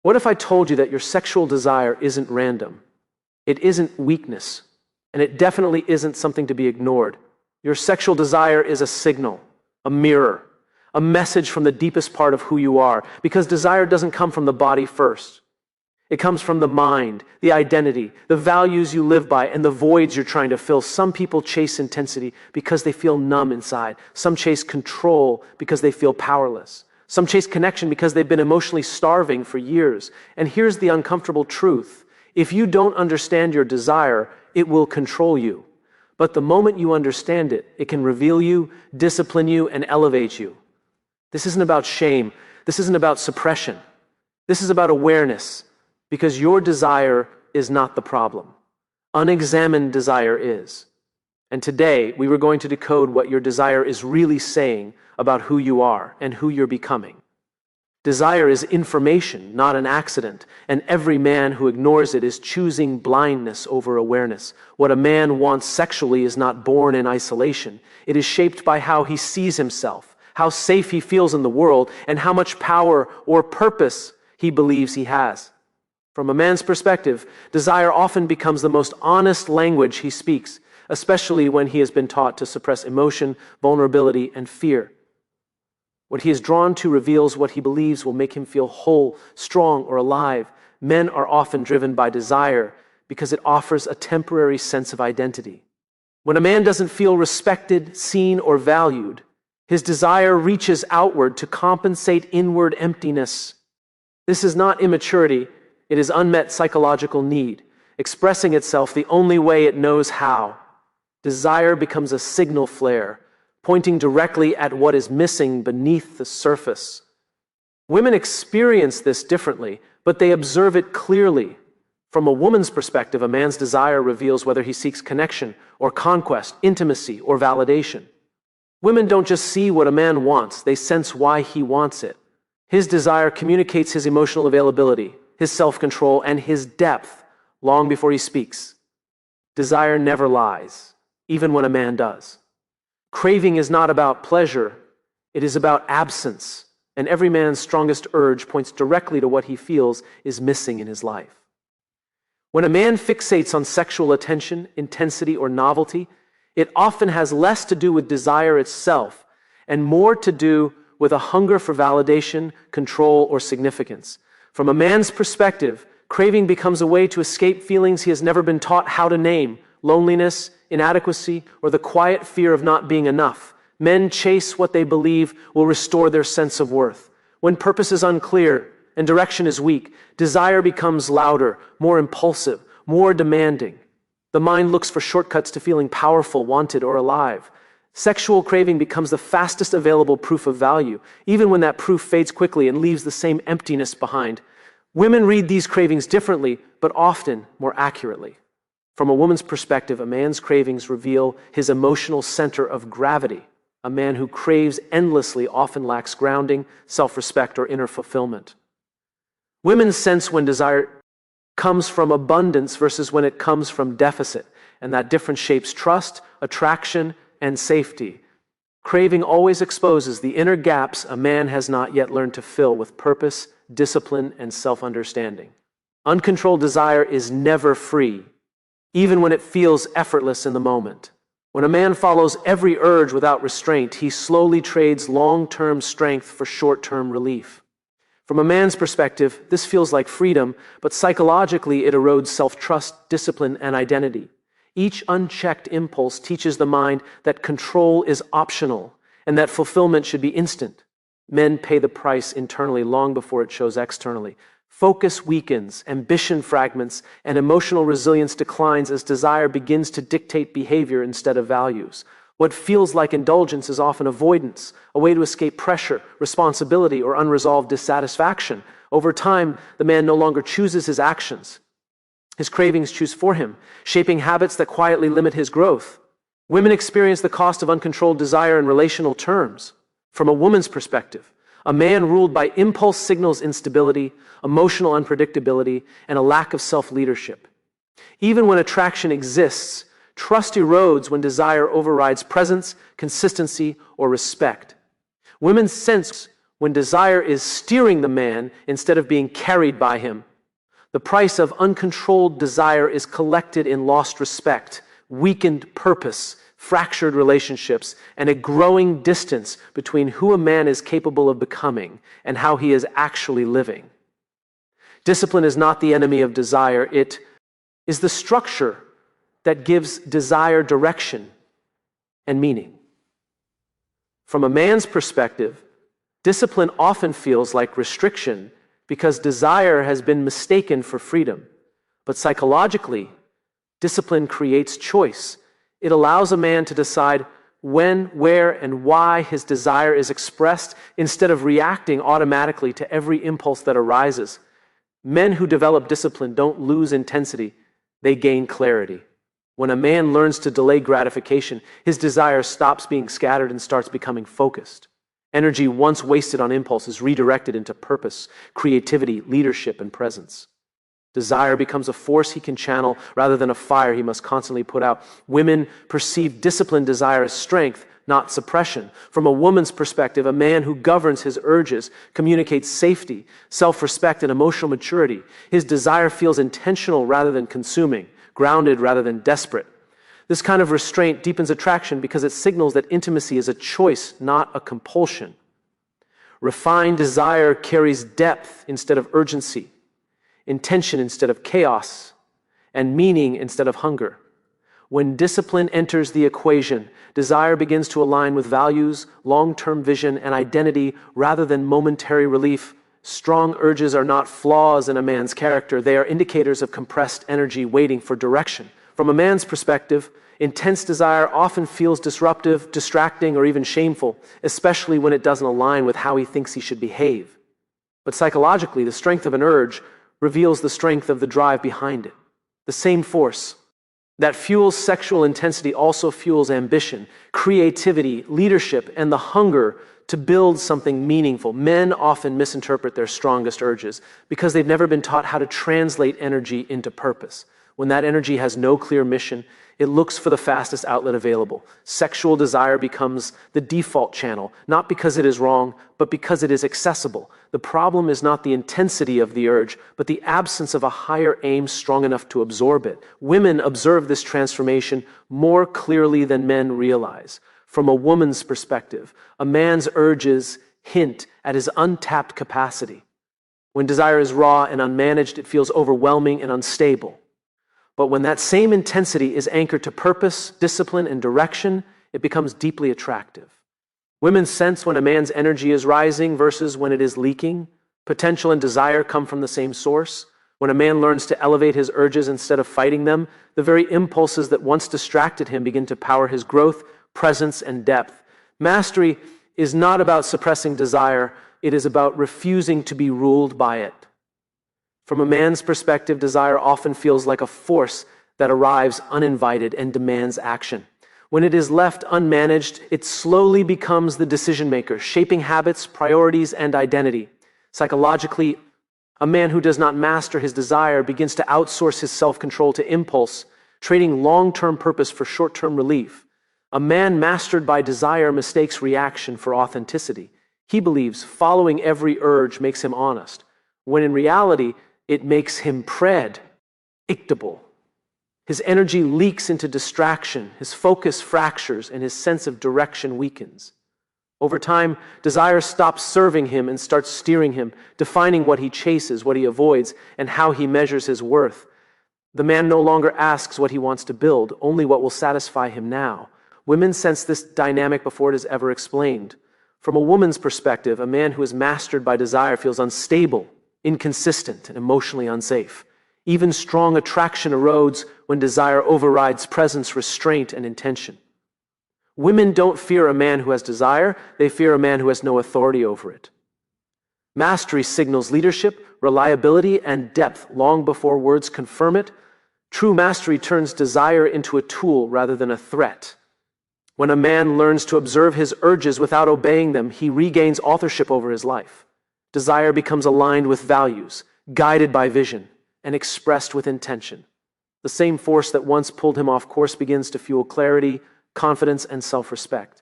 What if I told you that your sexual desire isn't random? It isn't weakness, and it definitely isn't something to be ignored. Your sexual desire is a signal, a mirror, a message from the deepest part of who you are, because desire doesn't come from the body first. It comes from the mind, the identity, the values you live by, and the voids you're trying to fill. Some people chase intensity because they feel numb inside. Some chase control because they feel powerless. Some chase connection because they've been emotionally starving for years. And here's the uncomfortable truth. If you don't understand your desire, it will control you. But the moment you understand it, it can reveal you, discipline you, and elevate you. This isn't about shame. This isn't about suppression. This is about awareness. Because your desire is not the problem. Unexamined desire is. And today, we were going to decode what your desire is really saying about who you are and who you're becoming. Desire is information, not an accident, and every man who ignores it is choosing blindness over awareness. What a man wants sexually is not born in isolation. It is shaped by how he sees himself, how safe he feels in the world, and how much power or purpose he believes he has. From a man's perspective, desire often becomes the most honest language he speaks, especially when he has been taught to suppress emotion, vulnerability, and fear. What he is drawn to reveals what he believes will make him feel whole, strong, or alive. Men are often driven by desire because it offers a temporary sense of identity. When a man doesn't feel respected, seen, or valued, his desire reaches outward to compensate inward emptiness. This is not immaturity. It is unmet psychological need, expressing itself the only way it knows how. Desire becomes a signal flare, pointing directly at what is missing beneath the surface. Women experience this differently, but they observe it clearly. From a woman's perspective, a man's desire reveals whether he seeks connection or conquest, intimacy or validation. Women don't just see what a man wants, they sense why he wants it. His desire communicates his emotional availability, his self-control, and his depth long before he speaks. Desire never lies, even when a man does. Craving is not about pleasure, it is about absence, and every man's strongest urge points directly to what he feels is missing in his life. When a man fixates on sexual attention, intensity, or novelty, it often has less to do with desire itself and more to do with a hunger for validation, control, or significance. From a man's perspective, craving becomes a way to escape feelings he has never been taught how to name: loneliness, inadequacy, or the quiet fear of not being enough. Men chase what they believe will restore their sense of worth. When purpose is unclear and direction is weak, desire becomes louder, more impulsive, more demanding. The mind looks for shortcuts to feeling powerful, wanted, or alive. Sexual craving becomes the fastest available proof of value, even when that proof fades quickly and leaves the same emptiness behind. Women read these cravings differently, but often more accurately. From a woman's perspective, a man's cravings reveal his emotional center of gravity. A man who craves endlessly often lacks grounding, self-respect, or inner fulfillment. Women sense when desire comes from abundance versus when it comes from deficit, and that difference shapes trust, attraction, and safety. Craving always exposes the inner gaps a man has not yet learned to fill with purpose, discipline, and self-understanding. Uncontrolled desire is never free, even when it feels effortless in the moment. When a man follows every urge without restraint, he slowly trades long-term strength for short-term relief. From a man's perspective, this feels like freedom, but psychologically it erodes self-trust, discipline, and identity. Each unchecked impulse teaches the mind that control is optional and that fulfillment should be instant. Men pay the price internally long before it shows externally. Focus weakens, ambition fragments, and emotional resilience declines as desire begins to dictate behavior instead of values. What feels like indulgence is often avoidance, a way to escape pressure, responsibility, or unresolved dissatisfaction. Over time, the man no longer chooses his actions. His cravings choose for him, shaping habits that quietly limit his growth. Women experience the cost of uncontrolled desire in relational terms. From a woman's perspective, a man ruled by impulse signals instability, emotional unpredictability, and a lack of self-leadership. Even when attraction exists, trust erodes when desire overrides presence, consistency, or respect. Women sense when desire is steering the man instead of being carried by him. The price of uncontrolled desire is collected in lost respect, weakened purpose, fractured relationships, and a growing distance between who a man is capable of becoming and how he is actually living. Discipline is not the enemy of desire. It is the structure that gives desire direction and meaning. From a man's perspective, discipline often feels like restriction because desire has been mistaken for freedom. But psychologically, discipline creates choice. It allows a man to decide when, where, and why his desire is expressed instead of reacting automatically to every impulse that arises. Men who develop discipline don't lose intensity, they gain clarity. When a man learns to delay gratification, his desire stops being scattered and starts becoming focused. Energy once wasted on impulse is redirected into purpose, creativity, leadership, and presence. Desire becomes a force he can channel rather than a fire he must constantly put out. Women perceive disciplined desire as strength, not suppression. From a woman's perspective, a man who governs his urges communicates safety, self-respect, and emotional maturity. His desire feels intentional rather than consuming, grounded rather than desperate. This kind of restraint deepens attraction because it signals that intimacy is a choice, not a compulsion. Refined desire carries depth instead of urgency, intention instead of chaos, and meaning instead of hunger. When discipline enters the equation, desire begins to align with values, long-term vision, and identity rather than momentary relief. Strong urges are not flaws in a man's character. They are indicators of compressed energy waiting for direction. From a man's perspective, intense desire often feels disruptive, distracting, or even shameful, especially when it doesn't align with how he thinks he should behave. But psychologically, the strength of an urge reveals the strength of the drive behind it. The same force that fuels sexual intensity also fuels ambition, creativity, leadership, and the hunger to build something meaningful. Men often misinterpret their strongest urges because they've never been taught how to translate energy into purpose. When that energy has no clear mission, it looks for the fastest outlet available. Sexual desire becomes the default channel, not because it is wrong, but because it is accessible. The problem is not the intensity of the urge, but the absence of a higher aim strong enough to absorb it. Women observe this transformation more clearly than men realize. From a woman's perspective, a man's urges hint at his untapped capacity. When desire is raw and unmanaged, it feels overwhelming and unstable. But when that same intensity is anchored to purpose, discipline, and direction, it becomes deeply attractive. Women sense when a man's energy is rising versus when it is leaking. Potential and desire come from the same source. When a man learns to elevate his urges instead of fighting them, the very impulses that once distracted him begin to power his growth, presence, and depth. Mastery is not about suppressing desire. It is about refusing to be ruled by it. From a man's perspective, desire often feels like a force that arrives uninvited and demands action. When it is left unmanaged, it slowly becomes the decision maker, shaping habits, priorities, and identity. Psychologically, a man who does not master his desire begins to outsource his self-control to impulse, trading long-term purpose for short-term relief. A man mastered by desire mistakes reaction for authenticity. He believes following every urge makes him honest, when in reality, it makes him predictable. His energy leaks into distraction, his focus fractures, and his sense of direction weakens. Over time, desire stops serving him and starts steering him, defining what he chases, what he avoids, and how he measures his worth. The man no longer asks what he wants to build, only what will satisfy him now. Women sense this dynamic before it is ever explained. From a woman's perspective, a man who is mastered by desire feels unstable, inconsistent, and emotionally unsafe. Even strong attraction erodes when desire overrides presence, restraint, and intention. Women don't fear a man who has desire, they fear a man who has no authority over it. Mastery signals leadership, reliability, and depth long before words confirm it. True mastery turns desire into a tool rather than a threat. When a man learns to observe his urges without obeying them, he regains authorship over his life. Desire becomes aligned with values, guided by vision, and expressed with intention. The same force that once pulled him off course begins to fuel clarity, confidence, and self-respect.